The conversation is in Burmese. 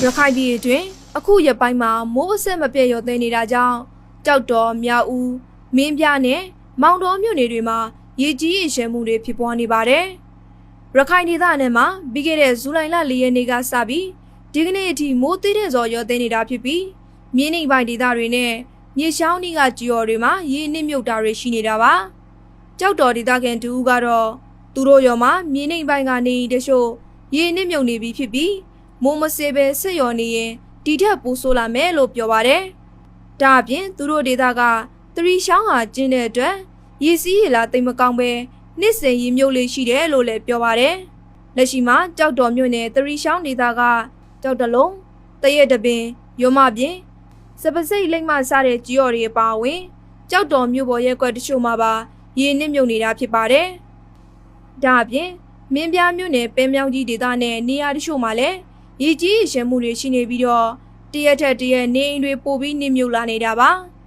ရခိုင်ပြည်အတွင်းအခုရပိုင်းမှာမိုးအဆက်မပြည့်ရောသိနေတာကြောင့်ကြောက်တော်မြောက်ဦးမင်းပြနဲ့မောင်တော်မြို့နယ်တွေမှာရေကြီးရေရှမ်းမှုတွေဖြစ်ပွားနေပါတယ်။ရခိုင်ဒေသနဲ့မှာပြီးခဲ့တဲ့ဇူလိုင်လ4ရက်နေ့ကစပြီးဒီကနေ့အထိမိုးသေးတဲ့ဇော်ရောသိနေတာဖြစ်ပြီးမြင်းနှိမ်ပိုင်းဒေသတွေနဲ့မြေရှောင်းနီးကကြော်တွေမှာရေနစ်မြုပ်တာတွေရှိနေတာပါ။ကြောက်တော်ဒေသခံတူဦးကတော့သူတို့ရောမှာမြင်းနှိမ်ပိုင်းကနေတချို့ရေနစ်မြုပ်နေပြီဖြစ်ပြီးမိုးမစေပဲဆက်ရော်နေရင်ဒီထက်ပိုဆိုးလာမယ်လို့ပြောပါတယ်။ဒါအပြင်သူတို့ဒေသကသရီရှောင်းဟာကျင်းတဲ့အတွက်ရေစီးရေလာတိမ်မကောင်းပဲနှစ်စဉ်ရေမြုပ်လေးရှိတယ်လို့လည်းပြောပါတယ်။လက်ရှိမှာကြောက်တော်မြို့နယ်သရီရှောင်းဒေသကကြောက်တလုံးတရက်တပင်ရုံမပြင်စပစိတ်လိမ့်မစားတဲ့ကြီးော်တွေအပါအဝင်ကြောက်တော်မြို့ပေါ်ရက်ကွက်တချို့မှာပါရေနစ်မြုပ်နေတာဖြစ်ပါတယ်။ဒါအပြင်မင်းပြားမြို့နယ်ပဲမြောင်းကြီးဒေသနဲ့နေရာတချို့မှာလည်းရေကြီးရေရှမ်းမှုတွေရှိနေပြီးတော့တရက်ထက်တရက်နေအိမ်တွေပိုပြီးနစ်မြုပ်လာနေတာပါ။